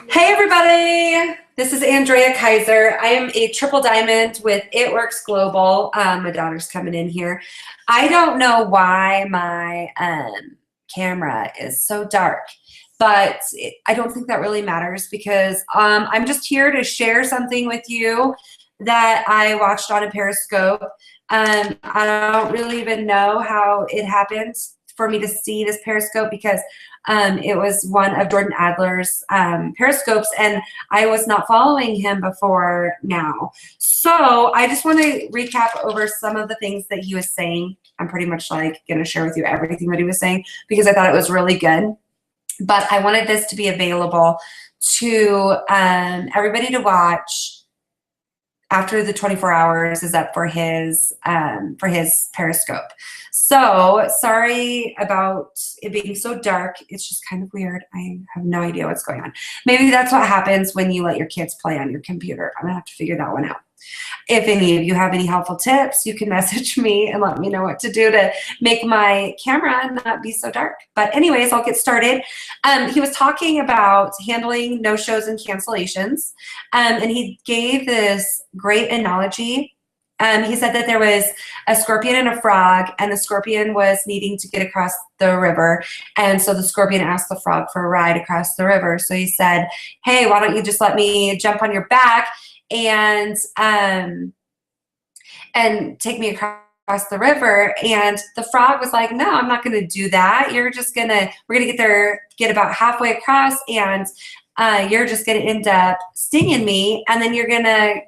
Hey everybody, this is Andrea Kaiser. I am a triple diamond with It Works Global. My daughter's coming in here. I don't know why my camera is so dark, but I don't think that really matters because I'm just here to share something with you that I watched on a Periscope. I don't really even know how it happened for me to see this Periscope because it was one of Jordan Adler's Periscopes, and I was not following him before now. So I just want to recap over some of the things that he was saying. I'm pretty much like going to share with you everything that he was saying because I thought it was really good. But I wanted this to be available to everybody to watch after the 24 hours is up for his Periscope. So sorry about it being so dark. It's just kind of weird. I have no idea what's going on. Maybe that's what happens when you let your kids play on your computer. I'm gonna have to figure that one out. If any of you have any helpful tips, you can message me and let me know what to do to make my camera not be so dark. But anyways, I'll get started. He was talking about handling no-shows and cancellations, and he gave this great analogy. He said that there was a scorpion and a frog, and the scorpion was needing to get across the river, and so the scorpion asked the frog for a ride across the river. So he said, hey, why don't you just let me jump on your back and take me across the river? And the frog was like, no, I'm not going to do that. We're going to get about halfway across, and you're just going to end up stinging me, and then you're going to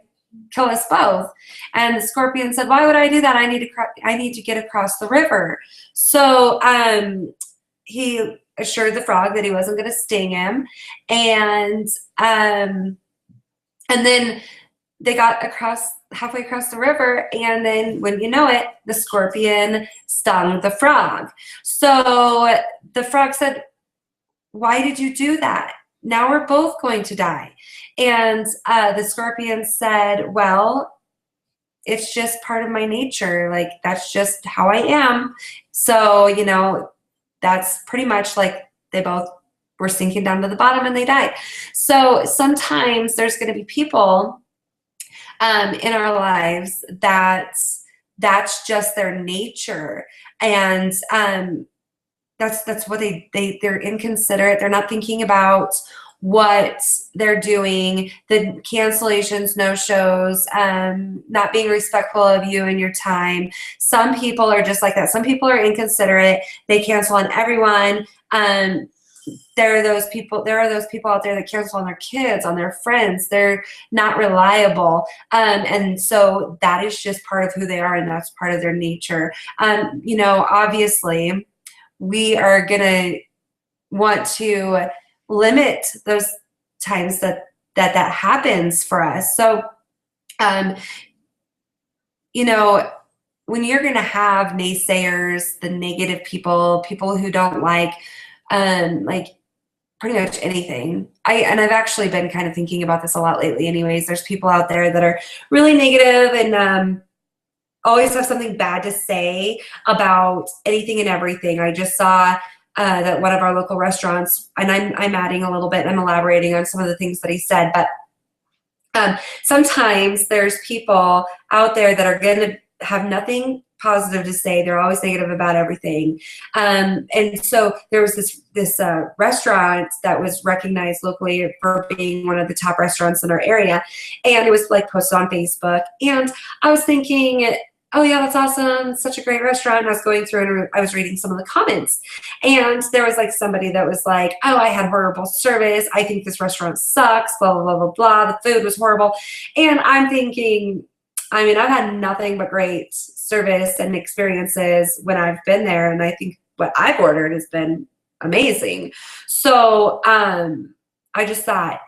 kill us both. And the scorpion said, why would I do that? I need to get across the river. So he assured the frog that he wasn't going to sting him, and then they got halfway across the river, and then when you know it, the scorpion stung the frog. So the frog said, why did you do that? Now we're both going to die. And the scorpion said, well, it's just part of my nature. Like, that's just how I am. So, you know, that's pretty much like they both were sinking down to the bottom and they died. So sometimes there's going to be people in our lives that's just their nature, and that's what they're inconsiderate. They're not thinking about what they're doing, the cancellations, no-shows, not being respectful of you and your time. Some people are just like that. Some people are inconsiderate. They cancel on everyone. There are those people out there that cancel on their kids, on their friends. They're not reliable. And so that is just part of who they are, and that's part of their nature. You know, obviously, we are going to want to limit those times that happens for us. So, you know, when you're going to have naysayers, the negative people who don't like pretty much anything. I've actually been kind of thinking about this a lot lately anyways. There's people out there that are really negative and always have something bad to say about anything and everything. I just saw that one of our local restaurants, and I'm adding a little bit, I'm elaborating on some of the things that he said, but sometimes there's people out there that are going to have nothing positive to say. They're always negative about everything. And so there was this restaurant that was recognized locally for being one of the top restaurants in our area, and it was like posted on Facebook, and I was thinking, oh yeah, that's awesome, such a great restaurant. And I was going through and I was reading some of the comments, and there was like somebody that was like, oh, I had horrible service, I think this restaurant sucks, blah blah blah blah blah, the food was horrible. And I'm thinking, I mean, I've had nothing but great service and experiences when I've been there, and I think what I've ordered has been amazing. So I just thought,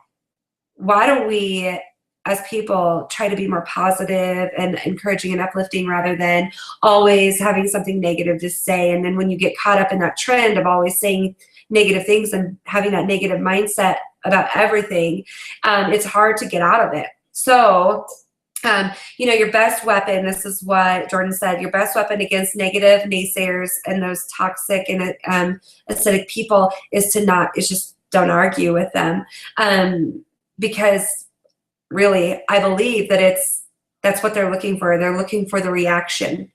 why don't we as people try to be more positive and encouraging and uplifting rather than always having something negative to say? And then when you get caught up in that trend of always saying negative things and having that negative mindset about everything, it's hard to get out of it. So you know, your best weapon, this is what Jordan said, your best weapon against negative naysayers and those toxic and acidic people is just don't argue with them. Because really, I believe that that's what they're looking for. They're looking for the reaction.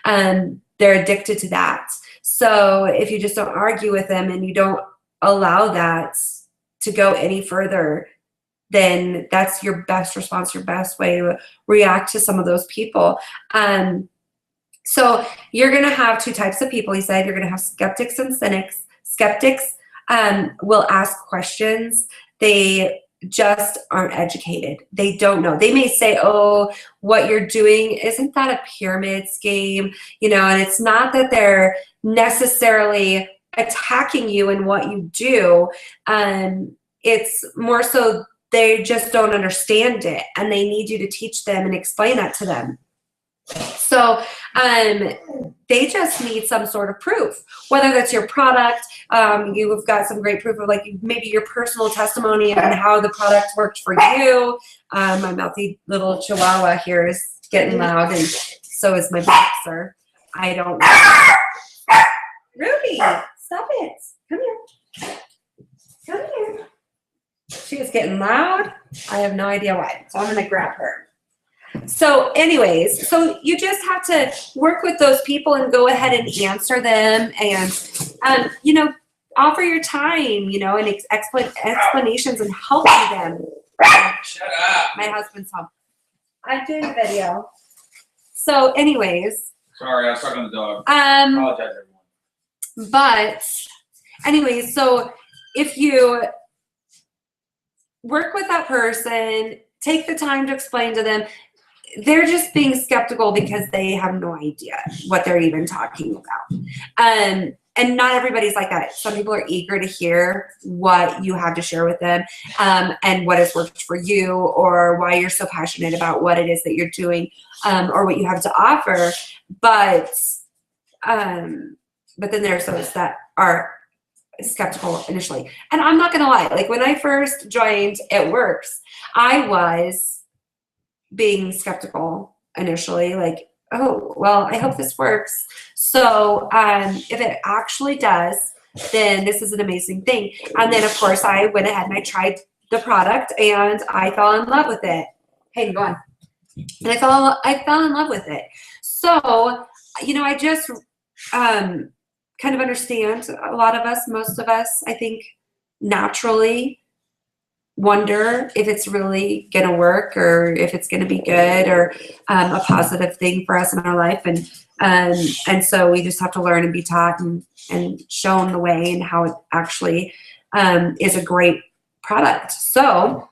They're addicted to that. So if you just don't argue with them and you don't allow that to go any further, then that's your best response, your best way to react to some of those people. So you're going to have two types of people, he said. You're going to have skeptics and cynics. Skeptics will ask questions. They just aren't educated. They don't know. They may say, oh, what you're doing, isn't that a pyramid scheme? You know, and it's not that they're necessarily attacking you in what you do. It's more so they just don't understand it, and they need you to teach them and explain that to them. So they just need some sort of proof, whether that's your product. You've got some great proof of like maybe your personal testimony on how the product worked for you. My mouthy little chihuahua here is getting loud, and so is my boxer. I don't know. Ruby, stop it. Come here. Come here. She is getting loud. I have no idea why. So I'm going to grab her. So anyways, so you just have to work with those people and go ahead and answer them, and, you know, offer your time, you know, and explanations and helping them. Shut up. My husband's home. I'm doing a video. So anyways. Sorry, I was talking to the dog. I apologize, everyone. But anyways, so if you work with that person, take the time to explain to them, they're just being skeptical because they have no idea what they're even talking about. And not everybody's like that. Some people are eager to hear what you have to share with them, and what has worked for you, or why you're so passionate about what it is that you're doing, or what you have to offer. But then there's those that are skeptical initially. And I'm not going to lie. Like when I first joined It Works, I was being skeptical initially, like, oh, well, I hope this works. So if it actually does, then this is an amazing thing. And then of course I went ahead and I tried the product and I fell in love with it. Hey, go on. And I fell in love with it. So, you know, I just kind of understand a lot of us, most of us, I think, naturally wonder if it's really going to work, or if it's going to be good, or a positive thing for us in our life. And so we just have to learn and be taught and shown the way and how it actually is a great product. So,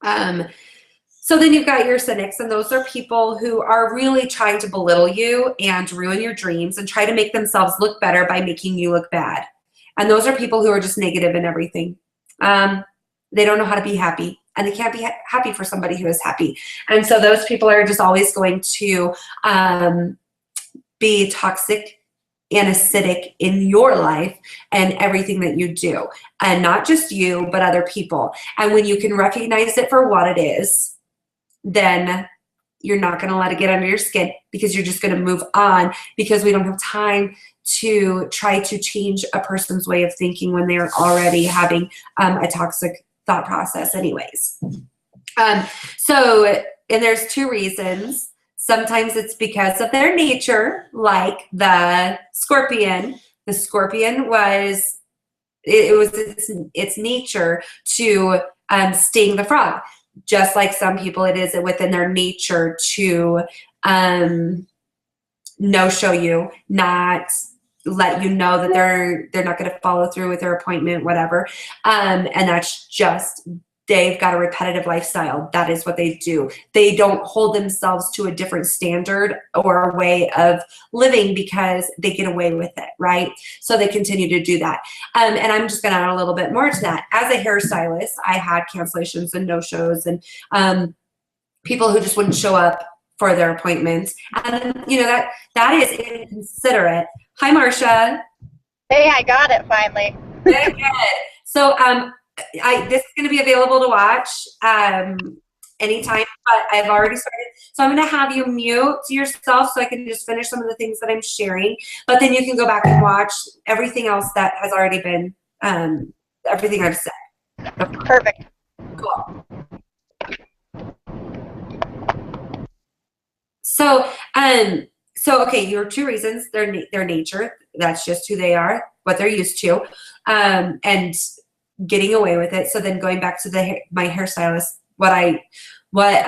so then you've got your cynics, and those are people who are really trying to belittle you and ruin your dreams and try to make themselves look better by making you look bad. And those are people who are just negative in everything. They don't know how to be happy, and they can't be happy for somebody who is happy. And so those people are just always going to be toxic and acidic in your life and everything that you do. And not just you, but other people. And when you can recognize it for what it is, then you're not going to let it get under your skin, because you're just going to move on, because we don't have time to try to change a person's way of thinking when they're already having a toxic thought process anyways. So, and there's two reasons. Sometimes it's because of their nature, like the scorpion. The scorpion was its nature to sting the frog. Just like some people, it is within their nature to no-show you, not let you know that they're not going to follow through with their appointment, whatever. And that's just, they've got a repetitive lifestyle. That is what they do. They don't hold themselves to a different standard or a way of living because they get away with it, right? So they continue to do that. And I'm just going to add a little bit more to that. As a hairstylist, I had cancellations and no-shows, and people who just wouldn't show up for their appointments. And, you know, that is inconsiderate. Hi, Marcia. Hey, I got it finally. Very good. So this is going to be available to watch anytime, but I've already started. So I'm going to have you mute yourself so I can just finish some of the things that I'm sharing. But then you can go back and watch everything else that has already been everything I've said. Perfect. Cool. So, okay, your two reasons, their nature, that's just who they are, what they're used to, and getting away with it. So then going back to my hairstylist, what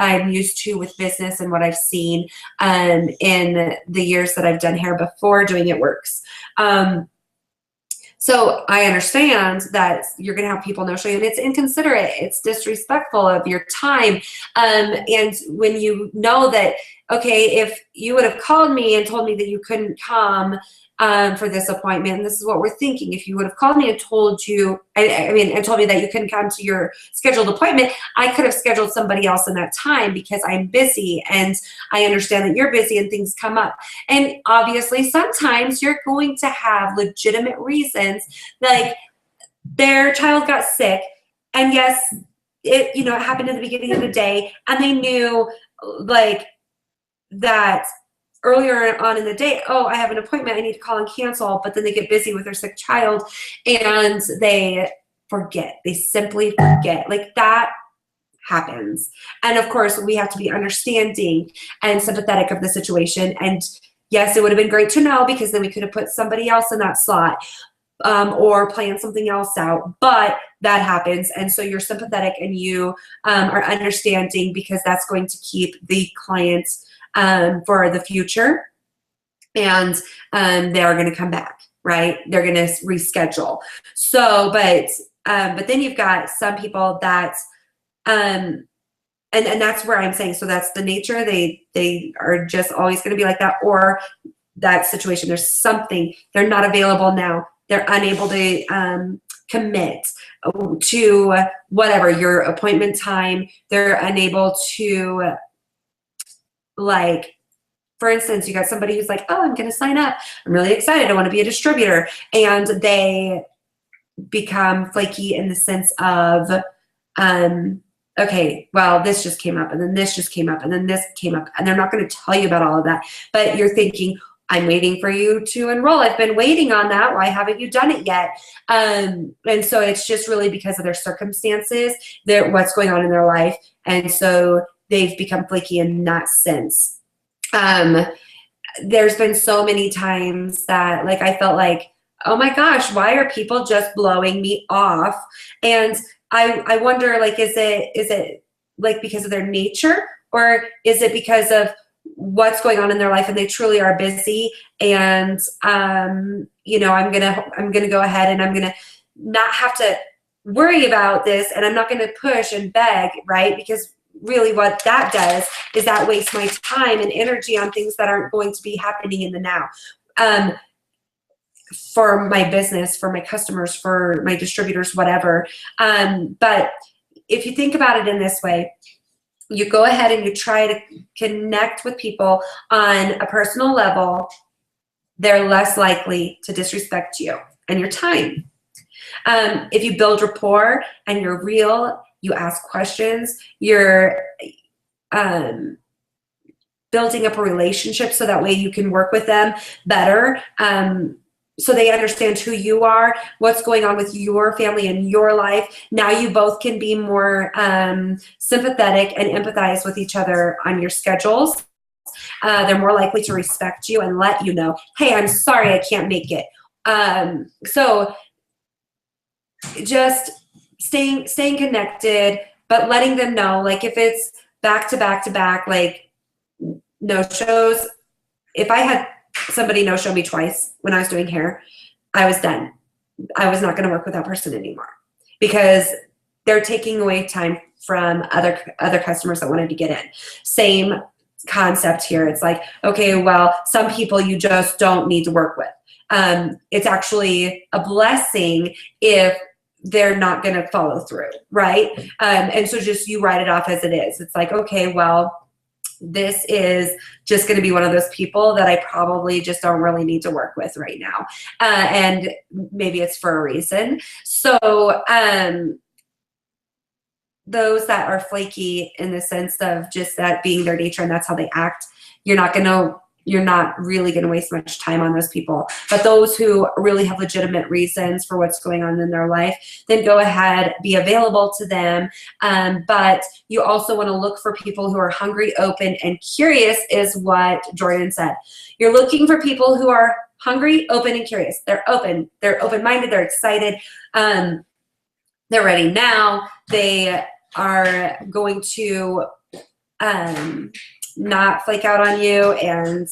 I'm used to with business and what I've seen in the years that I've done hair before doing it works. So I understand that you're going to have people no-show you, and it's inconsiderate, it's disrespectful of your time. And when you know that, okay, if you would have called me and told me that you couldn't come for this appointment, and this is what we're thinking, if you would have called me and told you, and told me that you couldn't come to your scheduled appointment, I could have scheduled somebody else in that time because I'm busy and I understand that you're busy and things come up. And obviously sometimes you're going to have legitimate reasons, like their child got sick, and yes, it happened at the beginning of the day, and they knew like that earlier on in the day, oh, I have an appointment, I need to call and cancel, but then they get busy with their sick child and they forget. They simply forget. Like that happens. And of course, we have to be understanding and sympathetic of the situation. And yes, it would have been great to know, because then we could have put somebody else in that slot or planned something else out, but that happens. And so you're sympathetic and you are understanding, because that's going to keep the clients for the future, and they are going to come back, right? They're going to reschedule. So, but then you've got some people that, and that's where I'm saying, so that's the nature. They are just always going to be like that, or that situation. There's something, they're not available now. They're unable to commit to whatever your appointment time. They're unable to, like, for instance, you got somebody who's like, oh, I'm going to sign up. I'm really excited. I want to be a distributor. And they become flaky in the sense of, okay, well, this just came up, and then this just came up, and then this came up. And they're not going to tell you about all of that. But you're thinking, I'm waiting for you to enroll. I've been waiting on that. Why haven't you done it yet? And so it's just really because of their circumstances, what's going on in their life. And so they've become flaky in that sense. There's been so many times that, like, I felt like, oh my gosh, why are people just blowing me off? And I wonder, like, is it like because of their nature, or is it because of what's going on in their life and they truly are busy? And I'm gonna go ahead and I'm gonna not have to worry about this, and I'm not gonna push and beg, right? Because really what that does is that wastes my time and energy on things that aren't going to be happening in the now. For my business, for my customers, for my distributors, whatever. But if you think about it in this way, you go ahead and you try to connect with people on a personal level, they're less likely to disrespect you and your time. If you build rapport and you're real, you ask questions, you're building up a relationship so that way you can work with them better. So they understand who you are, what's going on with your family and your life. Now you both can be more sympathetic and empathize with each other on your schedules. They're more likely to respect you and let you know, hey, I'm sorry I can't make it. So just staying connected, but letting them know, like, if it's back to back to back, like no shows. If I had somebody no show me twice when I was doing hair, I was done. I was not going to work with that person anymore, because they're taking away time from other customers that wanted to get in. Same concept here. It's like, okay, well, some people you just don't need to work with. It's actually a blessing if they're not going to follow through, right? And so just you write it off as it is. It's like, okay, well, this is just going to be one of those people that I probably just don't really need to work with right now. And maybe it's for a reason. So those that are flaky in the sense of just that being their nature and that's how they act, you're not going to you're not really going to waste much time on those people. But those who really have legitimate reasons for what's going on in their life, then go ahead, be available to them. But you also want to look for people who are hungry, open, and curious, is what Jordan said. You're looking for people who are hungry, open, and curious. They're open. They're open-minded. They're excited. They're ready now. They are going to not flake out on you and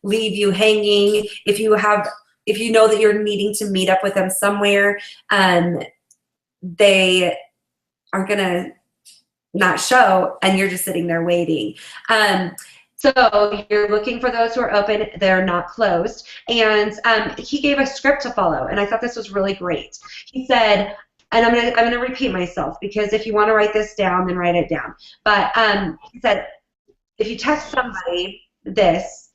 leave you hanging. If you know that you're needing to meet up with them somewhere, they are gonna not show, and you're just sitting there waiting. So you're looking for those who are open, they're not closed. And he gave a script to follow, and I thought this was really great. He said, and I'm gonna repeat myself, because if you want to write this down, then write it down. But he said, if you text somebody this,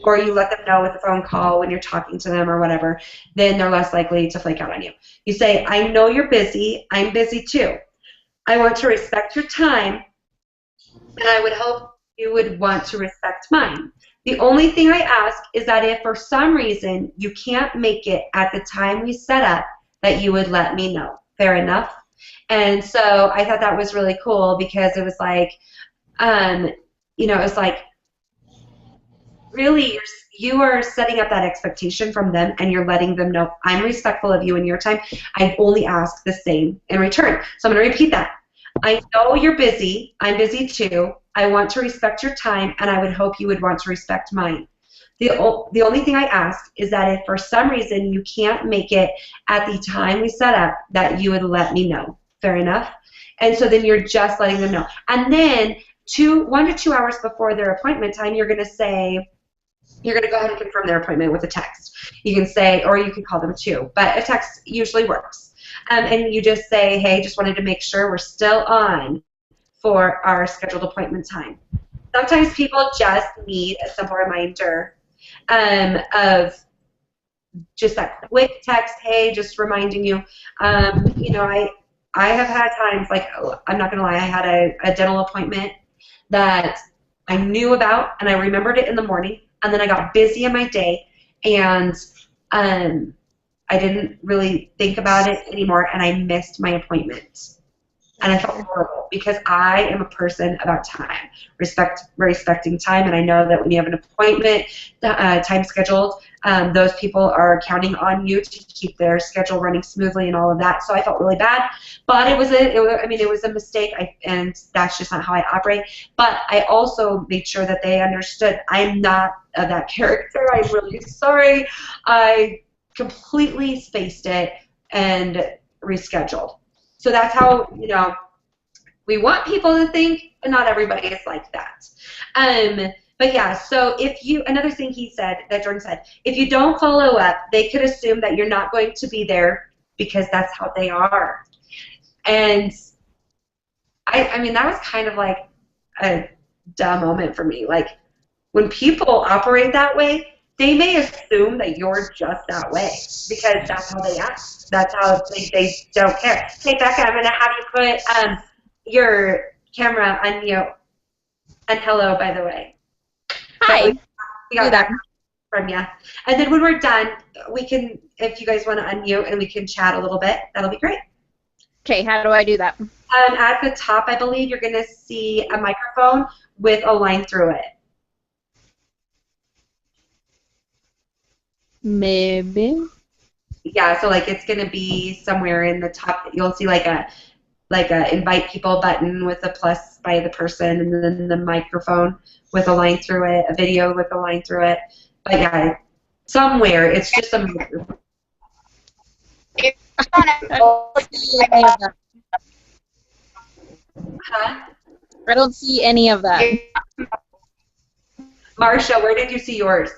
or you let them know with a phone call when you're talking to them or whatever, then they're less likely to flake out on you. You say, I know you're busy. I'm busy too. I want to respect your time, and I would hope you would want to respect mine. The only thing I ask is that if for some reason you can't make it at the time we set up, that you would let me know. Fair enough? And so I thought that was really cool, because it was like, you know, it's like, really, you are setting up that expectation from them, and you're letting them know, I'm respectful of you and your time. I only ask the same in return. So I'm going to repeat that. I know you're busy. I'm busy too. I want to respect your time, and I would hope you would want to respect mine. The only thing I ask is that if for some reason you can't make it at the time we set up, that you would let me know. Fair enough? And so then you're just letting them know. And then 1 to 2 hours before their appointment time, you're going to say, you're going to go ahead and confirm their appointment with a text. You can say, or you can call them too, but a text usually works. And you just say, hey, just wanted to make sure we're still on for our scheduled appointment time. Sometimes people just need a simple reminder of just that quick text, hey, just reminding you. You know, I have had times, like, I'm not going to lie, I had a dental appointment that I knew about, and I remembered it in the morning, and then I got busy in my day, and I didn't really think about it anymore, and I missed my appointment. And I felt horrible, because I am a person about time, respecting time, and I know that when you have an appointment, time scheduled, those people are counting on you to keep their schedule running smoothly and all of that. So I felt really bad, but it was a mistake, and that's just not how I operate. But I also made sure that they understood I'm not of that character. I'm really sorry. I completely spaced it and rescheduled. So that's how, you know, we want people to think, but not everybody is like that. But yeah, so another thing he said, that Jordan said, if you don't follow up, they could assume that you're not going to be there, because that's how they are. And I mean, that was kind of like a dumb moment for me. Like, when people operate that way, they may assume that you're just that way, because that's how they act. That's how they don't care. Hey, Becca, I'm going to have you put your camera on mute. And hello, by the way. Hi. We got that from you. And then when we're done, we can, if you guys want to unmute and we can chat a little bit, that'll be great. Okay, how do I do that? At the top, I believe you're going to see a microphone with a line through it. Maybe. Yeah, so like it's gonna be somewhere in the top. You'll see like a invite people button with a plus by the person, and then the microphone with a line through it, a video with a line through it. But yeah, somewhere it's just a microphone. Huh? I don't see any of that. Marsha, where did you see yours?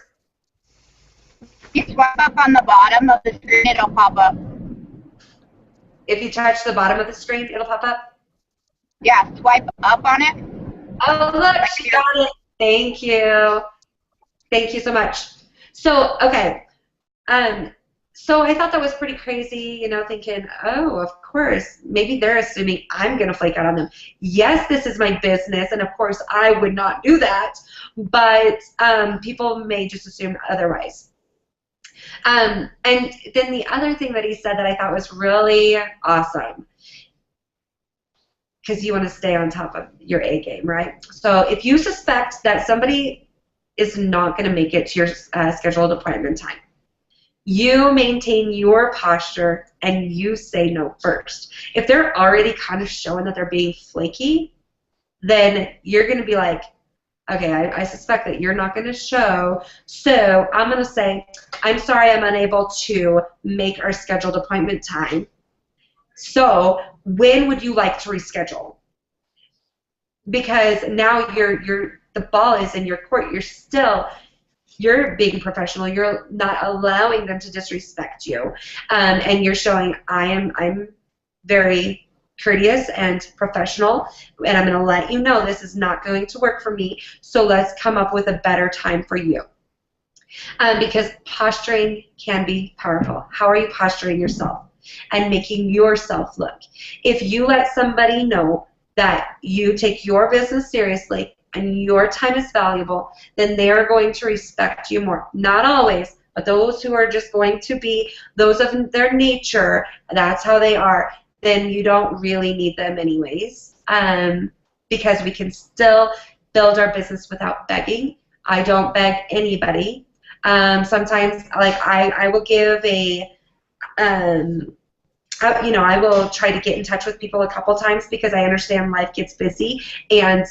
If you swipe up on the bottom of the screen, it'll pop up. If you touch the bottom of the screen, it'll pop up? Yeah, swipe up on it. Oh, look, she got it. Thank you. Thank you so much. So, okay. So I thought that was pretty crazy, you know, thinking, oh, of course, maybe they're assuming I'm going to flake out on them. Yes, this is my business, and of course I would not do that, but people may just assume otherwise. And then the other thing that he said that I thought was really awesome, because you want to stay on top of your A game, right? So if you suspect that somebody is not going to make it to your scheduled appointment time, you maintain your posture and you say no first. If they're already kind of showing that they're being flaky, then you're going to be like, okay, I suspect that you're not going to show, so I'm going to say, I'm sorry, I'm unable to make our scheduled appointment time. So when would you like to reschedule? Because now the ball is in your court. You're being professional. You're not allowing them to disrespect you, and you're showing I'm very courteous and professional, and I'm going to let you know this is not going to work for me. So let's come up with a better time for you. Because posturing can be powerful. How are you posturing yourself and making yourself look? If you let somebody know that you take your business seriously and your time is valuable, then they are going to respect you more. Not always, but those who are just going to be those of their nature, that's how they are, then you don't really need them anyways, because we can still build our business without begging. I don't beg anybody. Sometimes, like, I will give a, you know, I will try to get in touch with people a couple times because I understand life gets busy and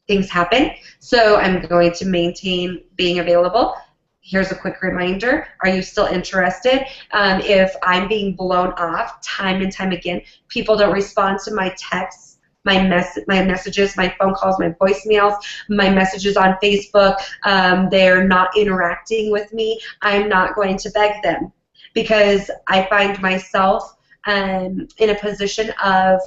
things happen. So I'm going to maintain being available. Here's a quick reminder. Are you still interested? If I'm being blown off time and time again, people don't respond to my texts, my messages, my phone calls, my voicemails, my messages on Facebook, they're not interacting with me, I'm not going to beg them, because I find myself in a position of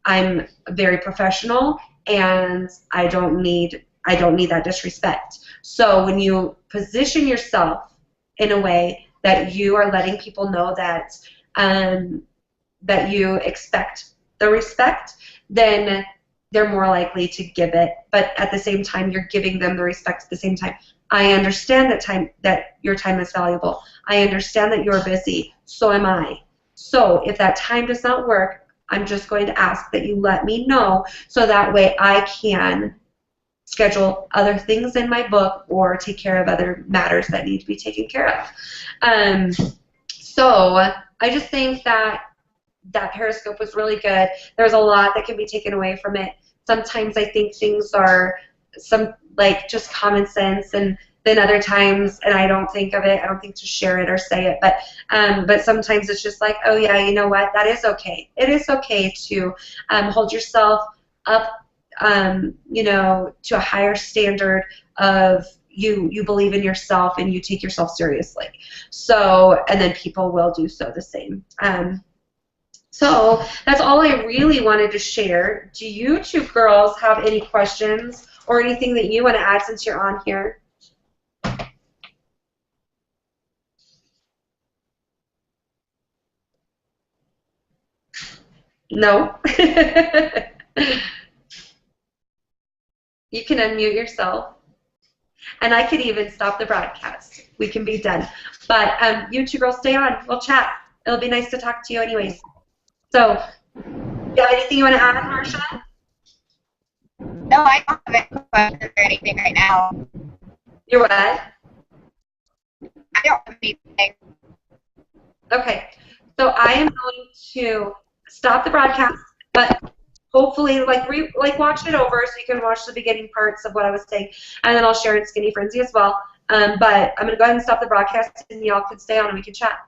I'm very professional and I don't need that disrespect. So when you position yourself in a way that you are letting people know that that you expect the respect, then they're more likely to give it. But at the same time, you're giving them the respect at the same time. I understand that your time is valuable. I understand that you're busy. So am I. So if that time does not work, I'm just going to ask that you let me know so that way I can schedule other things in my book or take care of other matters that need to be taken care of. So I just think that Periscope was really good. There's a lot that can be taken away from it. Sometimes I think things are just common sense, and then other times, and I don't think of it, I don't think to share it or say it, but sometimes it's just like, oh yeah, you know what, that is okay. It is okay to hold yourself up, you know, to a higher standard of you believe in yourself and you take yourself seriously. So, and then people will do so the same. So that's all I really wanted to share. Do you two girls have any questions or anything that you want to add since you're on here? No? You can unmute yourself. And I could even stop the broadcast. We can be done. But you two girls stay on. We'll chat. It'll be nice to talk to you anyways. So, you have anything you want to add, Marsha? No, I don't have any questions or anything right now. You're what? I don't have anything. Okay. So I am going to stop the broadcast, but hopefully, watch it over so you can watch the beginning parts of what I was saying, and then I'll share it in Skinny Frenzy as well. But I'm going to go ahead and stop the broadcast, and y'all can stay on and we can chat.